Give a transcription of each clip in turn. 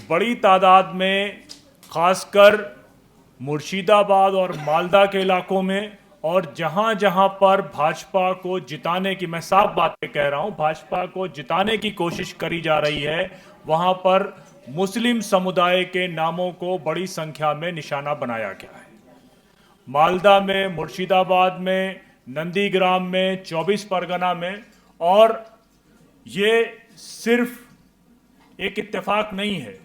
बड़ी तादाद में खासकर मुर्शिदाबाद और मालदा के इलाकों में और जहां जहां पर भाजपा को जिताने की, मैं साफ बातें कह रहा हूं, भाजपा को जिताने की कोशिश करी जा रही है, वहां पर मुस्लिम समुदाय के नामों को बड़ी संख्या में निशाना बनाया गया है। मालदा में, मुर्शिदाबाद में, नंदीग्राम में, 24 परगना में। और ये सिर्फ एक इत्तेफाक नहीं है,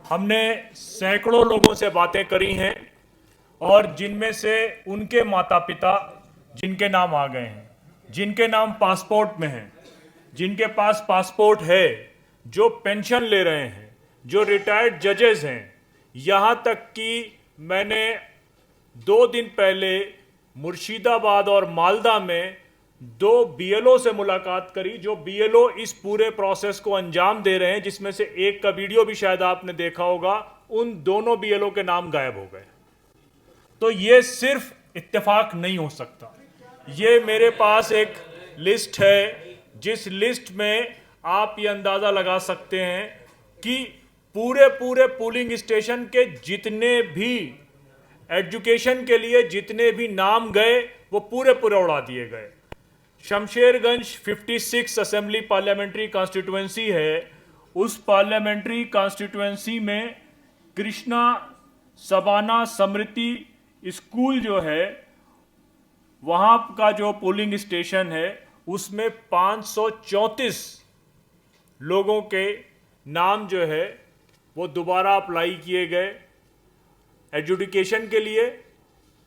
हमने सैकड़ों लोगों से बातें करी हैं और जिनमें से उनके माता पिता जिनके नाम आ गए हैं, जिनके नाम पासपोर्ट में हैं, जिनके पास पासपोर्ट है, जो पेंशन ले रहे हैं, जो रिटायर्ड जजेस हैं, यहाँ तक कि मैंने 2 दिन पहले मुर्शिदाबाद और मालदा में 2 बीएलओ से मुलाकात करी, जो बीएलओ इस पूरे प्रोसेस को अंजाम दे रहे हैं, जिसमें से एक का वीडियो भी शायद आपने देखा होगा। उन दोनों बीएलओ के नाम गायब हो गए। तो ये सिर्फ इत्तेफाक नहीं हो सकता। ये मेरे पास एक लिस्ट है, जिस लिस्ट में आप ये अंदाजा लगा सकते हैं कि पूरे पोलिंग स्टेशन के जितने भी एजुकेशन के लिए जितने भी नाम गए वो पूरे उड़ा दिए गए। शमशेरगंज 56 असेंबली पार्लियामेंट्री कॉन्स्टिट्यूएंसी है। उस पार्लियामेंट्री कॉन्स्टिट्यूएंसी में कृष्णा सबाना स्मृति स्कूल जो है, वहां का जो पोलिंग स्टेशन है, उसमें 534 लोगों के नाम जो है वो दोबारा अप्लाई किए गए एडजुडिकेशन के लिए,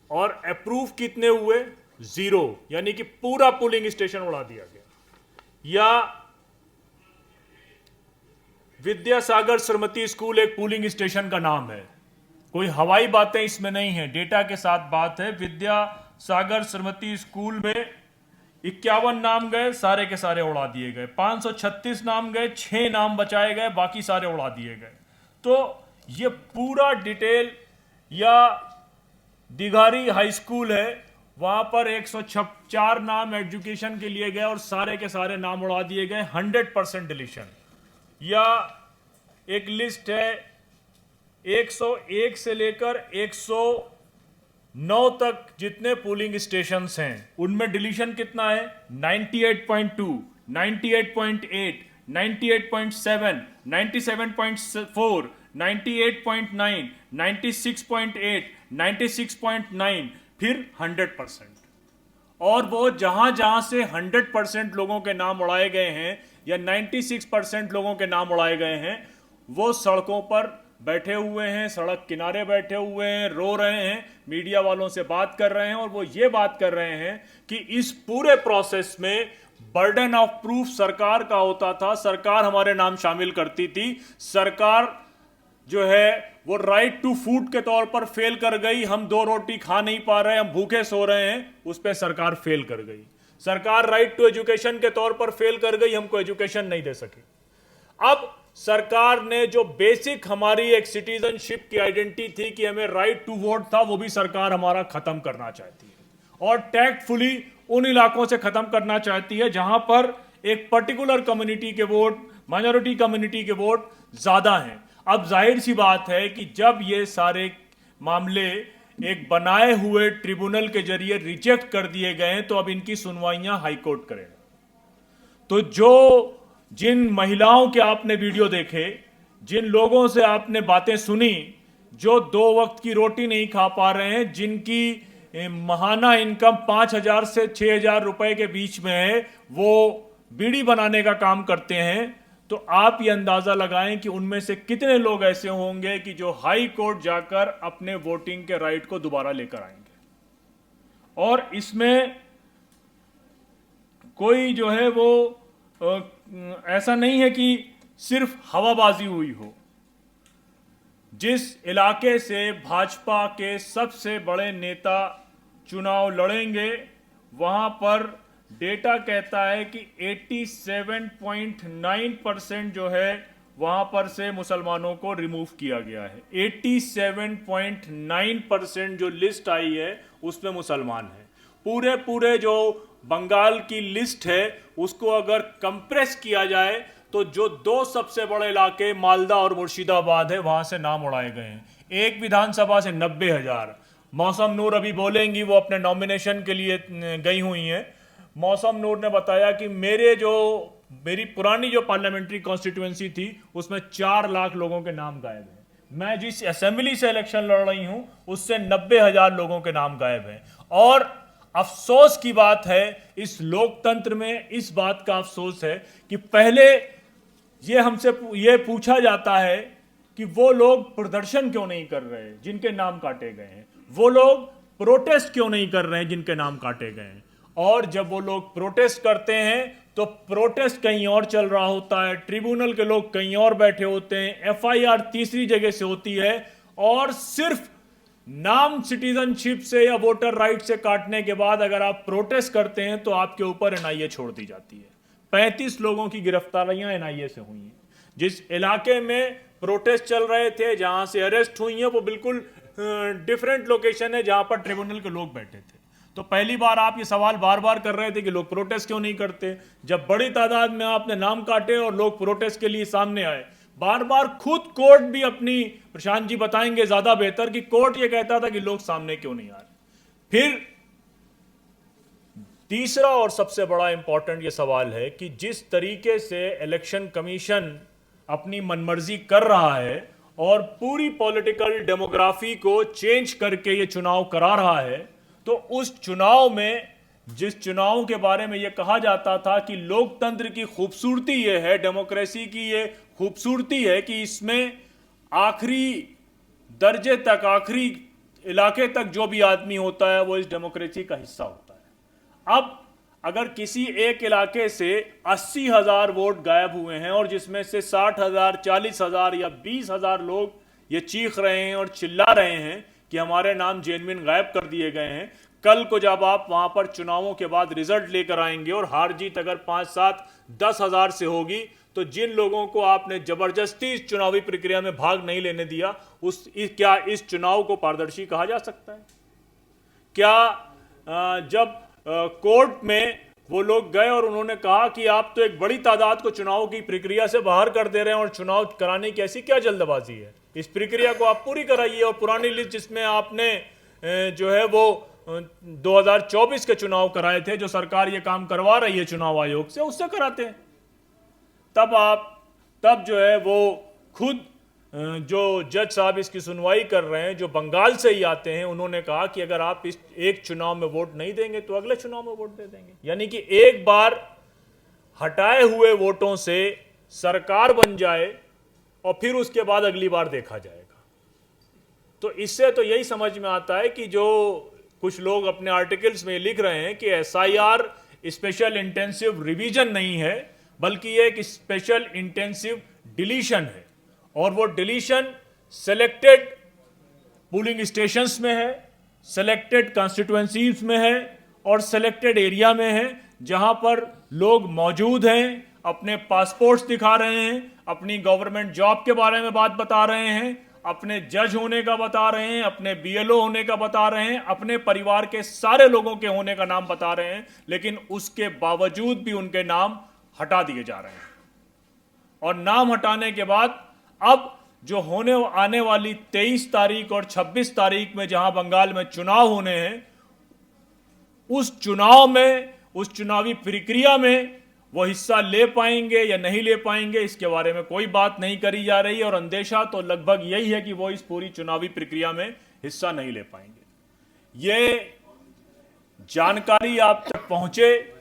और अप्रूव कितने हुए? 0, यानी कि पूरा पोलिंग स्टेशन उड़ा दिया गया। या विद्यासागर श्रीमती स्कूल एक पोलिंग स्टेशन का नाम है, कोई हवाई बातें इसमें नहीं है, डेटा के साथ बात है। विद्यासागर श्रीमती स्कूल में 51 नाम गए, सारे के सारे उड़ा दिए गए। 536 नाम गए, 6 नाम बचाए गए, बाकी सारे उड़ा दिए गए। तो ये पूरा डिटेल। या दिघारी हाई स्कूल है, वहां पर 104 नाम एजुकेशन के लिए गए और सारे के सारे नाम उड़ा दिए गए, 100% डिलीशन। या एक लिस्ट है 101 से लेकर 109 तक जितने पोलिंग स्टेशंस हैं, उनमें डिलीशन कितना है? 98.2, 98.8, 98.7, 97.4, 98.9, 96.8, 96.9, फिर 100%। और वो जहां जहां से 100% लोगों के नाम उड़ाए गए हैं या 96% लोगों के नाम उड़ाए गए हैं, वो सड़कों पर बैठे हुए हैं, सड़क किनारे बैठे हुए हैं, रो रहे हैं, मीडिया वालों से बात कर रहे हैं। और वो ये बात कर रहे हैं कि इस पूरे प्रोसेस में बर्डन ऑफ प्रूफ सरकार का होता था, सरकार हमारे नाम शामिल करती थी। सरकार जो है वो राइट टू फूड के तौर पर फेल कर गई। हम 2 रोटी खा नहीं पा रहे, हम भूखे सो रहे हैं, उस पर सरकार फेल कर गई। सरकार राइट टू एजुकेशन के तौर पर फेल कर गई, हमको एजुकेशन नहीं दे सकी। अब सरकार ने जो बेसिक हमारी एक सिटीजनशिप की आइडेंटिटी थी कि हमें राइट टू वोट था, वो भी सरकार हमारा खत्म करना चाहती है और टैक्टफुली उन इलाकों से खत्म करना चाहती है जहां पर एक पर्टिकुलर कम्युनिटी के वोट, माइनॉरिटी कम्युनिटी के वोट ज्यादा हैं। अब जाहिर सी बात है कि जब ये सारे मामले एक बनाए हुए ट्रिब्यूनल के जरिए रिजेक्ट कर दिए गए हैं, तो अब इनकी सुनवाइयां हाईकोर्ट करेगा। तो जिन महिलाओं के आपने वीडियो देखे, जिन लोगों से आपने बातें सुनी, जो 2 वक्त की रोटी नहीं खा पा रहे हैं, जिनकी माहाना इनकम 5,000 से 6,000 रुपए के बीच में है, वो बीड़ी बनाने का काम करते हैं, तो आप ये अंदाजा लगाएं कि उनमें से कितने लोग ऐसे होंगे कि जो हाई कोर्ट जाकर अपने वोटिंग के राइट को दोबारा लेकर आएंगे। और इसमें कोई जो है वो ऐसा नहीं है कि सिर्फ हवाबाजी हुई हो। जिस इलाके से भाजपा के सबसे बड़े नेता चुनाव लड़ेंगे, वहां पर डेटा कहता है कि 87.9% जो है वहां पर से मुसलमानों को रिमूव किया गया है। 87.9% जो लिस्ट आई है उसमें मुसलमान है। पूरे जो बंगाल की लिस्ट है उसको अगर कंप्रेस किया जाए तो जो दो सबसे बड़े इलाके मालदा और मुर्शिदाबाद है वहां से नाम उड़ाए गए हैं। एक विधानसभा से 90,000। मौसम नूर अभी बोलेंगी, वो अपने नॉमिनेशन के लिए गई हुई हैं। मौसम नूर ने बताया कि मेरी पुरानी जो पार्लियामेंट्री कॉन्स्टिट्यूएंसी थी उसमें 4 लाख लोगों के नाम गायब हैं। मैं जिस असेंबली से इलेक्शन लड़ रही हूं उससे 90,000 लोगों के नाम गायब हैं। और अफसोस की बात है, इस लोकतंत्र में इस बात का अफसोस है कि पहले ये हमसे ये पूछा जाता है कि वो लोग प्रदर्शन क्यों नहीं कर रहे जिनके नाम काटे गए हैं, वो लोग प्रोटेस्ट क्यों नहीं कर रहे हैं जिनके नाम काटे गए हैं। और जब वो लोग प्रोटेस्ट करते हैं तो प्रोटेस्ट कहीं और चल रहा होता है, ट्रिब्यूनल के लोग कहीं और बैठे होते हैं, एफआईआर तीसरी जगह से होती है, और सिर्फ नाम सिटीजनशिप से या वोटर राइट से काटने के बाद अगर आप प्रोटेस्ट करते हैं तो आपके ऊपर एनआईए छोड़ दी जाती है। 35 लोगों की गिरफ्तारियां एनआईए से हुई हैं। जिस इलाके में प्रोटेस्ट चल रहे थे, जहां से अरेस्ट हुई हैं, वो बिल्कुल डिफरेंट लोकेशन है जहां पर ट्रिब्यूनल के लोग बैठे थे। तो पहली बार आप ये सवाल बार बार कर रहे थे कि लोग प्रोटेस्ट क्यों नहीं करते, जब बड़ी तादाद में आपने नाम काटे और लोग प्रोटेस्ट के लिए सामने आए। बार बार खुद कोर्ट भी अपनी, प्रशांत जी बताएंगे ज्यादा बेहतर, कि कोर्ट ये कहता था कि लोग सामने क्यों नहीं आ रहे। फिर तीसरा और सबसे बड़ा इंपॉर्टेंट ये सवाल है कि जिस तरीके से इलेक्शन कमीशन अपनी मनमर्जी कर रहा है और पूरी पॉलिटिकल डेमोग्राफी को चेंज करके ये चुनाव करा रहा है, तो उस चुनाव में, जिस चुनाव के बारे में ये कहा जाता था कि लोकतंत्र की खूबसूरती ये है, डेमोक्रेसी की ये खूबसूरती है कि इसमें आखिरी दर्जे तक, आखिरी इलाके तक जो भी आदमी होता है वो इस डेमोक्रेसी का हिस्सा होता है। अब अगर किसी एक इलाके से 80,000 वोट गायब हुए हैं और जिसमें से 60,000, 40,000 या 20,000 लोग ये चीख रहे हैं और चिल्ला रहे हैं कि हमारे नाम जेनविन गायब कर दिए गए हैं, कल को जब आप वहां पर चुनावों के बाद रिजल्ट लेकर आएंगे और हार जीत अगर 5, 7, 10,000 से होगी, तो जिन लोगों को आपने जबरदस्ती इस चुनावी प्रक्रिया में भाग नहीं लेने दिया, क्या इस चुनाव को पारदर्शी कहा जा सकता है? क्या जब कोर्ट में वो लोग गए और उन्होंने कहा कि आप तो एक बड़ी तादाद को चुनाव की प्रक्रिया से बाहर कर दे रहे हैं और चुनाव कराने की ऐसी क्या जल्दबाजी है, इस प्रक्रिया को आप पूरी कराइए और पुरानी लिस्ट जिसमें आपने जो है वो 2024 के चुनाव कराए थे, जो सरकार ये काम करवा रही है चुनाव आयोग से, उससे कराते हैं। तब जो है वो खुद जो जज साहब इसकी सुनवाई कर रहे हैं, जो बंगाल से ही आते हैं, उन्होंने कहा कि अगर आप इस एक चुनाव में वोट नहीं देंगे तो अगले चुनाव में वोट दे देंगे। यानी कि एक बार हटाए हुए वोटों से सरकार बन जाए और फिर उसके बाद अगली बार देखा जाएगा। तो इससे तो यही समझ में आता है कि जो कुछ लोग अपने आर्टिकल्स में लिख रहे हैं कि एसआईआर स्पेशल इंटेंसिव रिवीजन नहीं है, बल्कि ये एक स्पेशल इंटेंसिव डिलीशन है, और वो डिलीशन सेलेक्टेड पोलिंग स्टेशंस में है, सेलेक्टेड कॉन्स्टिट्यूएंसीज में है और सेलेक्टेड एरिया में है, जहां पर लोग मौजूद हैं, अपने पासपोर्ट्स दिखा रहे हैं, अपनी गवर्नमेंट जॉब के बारे में बात बता रहे हैं, अपने जज होने का बता रहे हैं, अपने बीएलओ होने का बता रहे हैं, अपने परिवार के सारे लोगों के होने का नाम बता रहे हैं, लेकिन उसके बावजूद भी उनके नाम हटा दिए जा रहे हैं। और नाम हटाने के बाद अब जो आने वाली 23 तारीख और 26 तारीख में जहां बंगाल में चुनाव होने हैं, उस चुनाव में, उस चुनावी प्रक्रिया में वो हिस्सा ले पाएंगे या नहीं ले पाएंगे, इसके बारे में कोई बात नहीं करी जा रही है। और अंदेशा तो लगभग यही है कि वो इस पूरी चुनावी प्रक्रिया में हिस्सा नहीं ले पाएंगे। ये जानकारी आप तक पहुंचे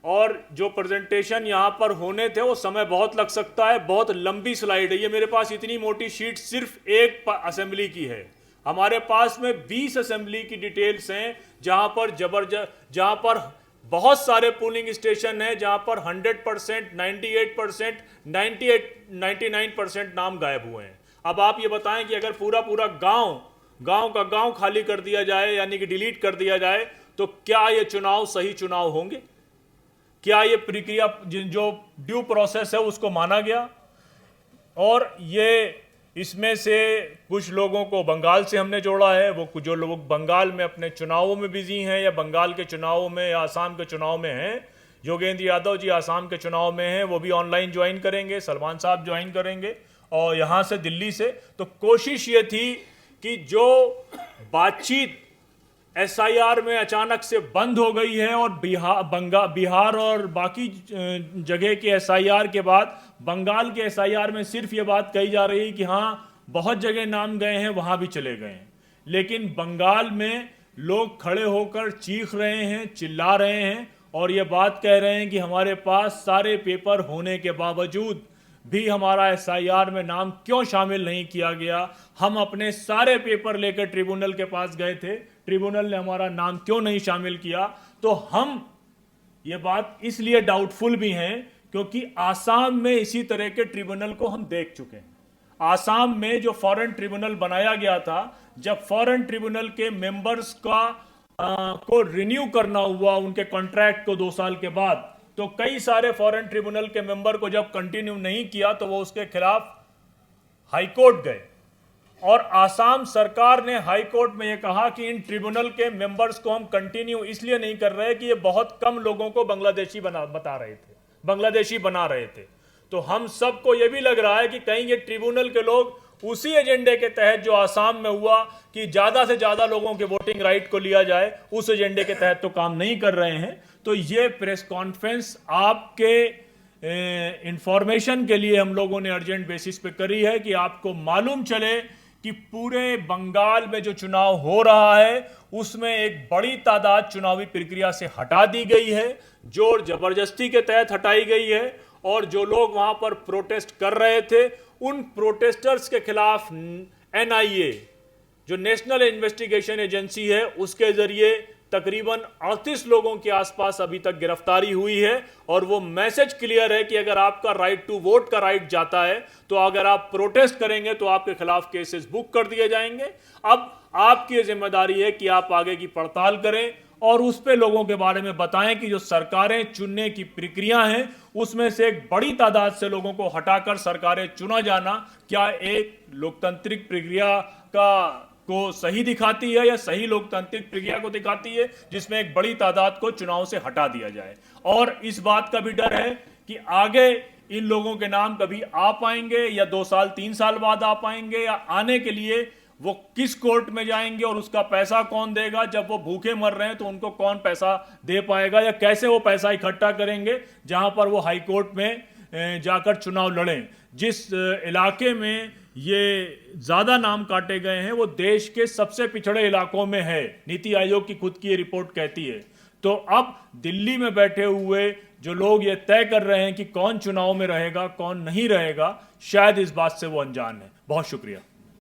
और जो प्रेजेंटेशन यहां पर होने थे वो समय बहुत लग सकता है, बहुत लंबी स्लाइड है। ये मेरे पास इतनी मोटी शीट सिर्फ एक असेंबली की है, हमारे पास में 20 असेंबली की डिटेल्स हैं, जहां पर बहुत सारे पोलिंग स्टेशन हैं, जहां पर 100%, 98%, 99% नाम गायब हुए हैं। अब आप ये बताएं कि अगर पूरा गांव का गांव खाली कर दिया जाए, यानी कि डिलीट कर दिया जाए, तो क्या ये चुनाव सही चुनाव होंगे? क्या ये प्रक्रिया जो ड्यू प्रोसेस है उसको माना गया? और ये इसमें से कुछ लोगों को बंगाल से हमने जोड़ा है, वो जो लोग बंगाल में अपने चुनावों में बिजी हैं या बंगाल के चुनावों में या आसाम के चुनाव में हैं, योगेंद्र यादव जी आसाम के चुनाव में हैं, वो भी ऑनलाइन ज्वाइन करेंगे, सलमान साहब ज्वाइन करेंगे और यहाँ से दिल्ली से। तो कोशिश ये थी कि जो बातचीत एसआईआर में अचानक से बंद हो गई है और बिहार और बाकी जगह के एसआईआर के बाद बंगाल के एसआईआर में सिर्फ ये बात कही जा रही है कि हाँ बहुत जगह नाम गए हैं, वहां भी चले गए हैं, लेकिन बंगाल में लोग खड़े होकर चीख रहे हैं, चिल्ला रहे हैं और ये बात कह रहे हैं कि हमारे पास सारे पेपर होने के बावजूद भी हमारा एसआईआर में नाम क्यों शामिल नहीं किया गया। हम अपने सारे पेपर लेकर ट्रिब्यूनल के पास गए थे, ट्रिब्यूनल ने हमारा नाम क्यों नहीं शामिल किया। तो हम ये बात इसलिए डाउटफुल भी हैं क्योंकि आसाम में इसी तरह के ट्रिब्यूनल को हम देख चुके हैं। आसाम में जो फॉरेन ट्रिब्यूनल बनाया गया था, जब फॉरेन ट्रिब्यूनल के मेंबर्स को रिन्यू करना हुआ उनके कॉन्ट्रैक्ट को 2 साल के बाद, तो कई सारे फॉरेन ट्रिब्यूनल के मेंबर को जब कंटिन्यू नहीं किया तो वो उसके खिलाफ हाईकोर्ट गए और आसाम सरकार ने हाईकोर्ट में यह कहा कि इन ट्रिब्यूनल के मेंबर्स को हम कंटिन्यू इसलिए नहीं कर रहे कि ये बहुत कम लोगों को बांग्लादेशी बांग्लादेशी बना रहे थे। तो हम सबको यह भी लग रहा है कि कहीं ये ट्रिब्यूनल के लोग उसी एजेंडे के तहत जो आसाम में हुआ कि ज्यादा से ज्यादा लोगों के वोटिंग राइट को लिया जाए, उस एजेंडे के तहत तो काम नहीं कर रहे हैं। तो ये प्रेस कॉन्फ्रेंस आपके इंफॉर्मेशन के लिए हम लोगों ने अर्जेंट बेसिस पे करी है कि आपको मालूम चले कि पूरे बंगाल में जो चुनाव हो रहा है उसमें एक बड़ी तादाद चुनावी प्रक्रिया से हटा दी गई है, जोर जबरदस्ती के तहत हटाई गई है और जो लोग वहां पर प्रोटेस्ट कर रहे थे उन प्रोटेस्टर्स के खिलाफ एनआईए जो नेशनल इन्वेस्टिगेशन एजेंसी है उसके जरिए तकरीबन 38 लोगों के आसपास अभी तक गिरफ्तारी हुई है और वो मैसेज क्लियर है कि अगर आपका राइट टू वोट का राइट जाता है तो अगर आप प्रोटेस्ट करेंगे तो आपके खिलाफ केसेस बुक कर दिए जाएंगे। अब आपकी जिम्मेदारी है कि आप आगे की पड़ताल करें और उस पे लोगों के बारे में बताएं कि जो सरकारें चुनने की प्रक्रिया है उसमें से एक बड़ी तादाद से लोगों को हटाकर सरकारें चुना जाना क्या एक लोकतांत्रिक प्रक्रिया को सही दिखाती है या सही लोकतांत्रिक प्रक्रिया को दिखाती है जिसमें एक बड़ी तादाद को चुनाव से हटा दिया जाए। और इस बात का भी डर है कि आगे इन लोगों के नाम कभी आ पाएंगे या 2 साल 3 साल बाद आ पाएंगे या आने के लिए वो किस कोर्ट में जाएंगे और उसका पैसा कौन देगा। जब वो भूखे मर रहे हैं तो उनको कौन पैसा दे पाएगा या कैसे वो पैसा इकट्ठा करेंगे जहां पर वो हाई कोर्ट में जाकर चुनाव लड़ें। जिस इलाके में ये ज्यादा नाम काटे गए हैं वो देश के सबसे पिछड़े इलाकों में है, नीति आयोग की खुद की ये रिपोर्ट कहती है। तो अब दिल्ली में बैठे हुए जो लोग ये तय कर रहे हैं कि कौन चुनाव में रहेगा कौन नहीं रहेगा, शायद इस बात से वो अनजान है। बहुत शुक्रिया।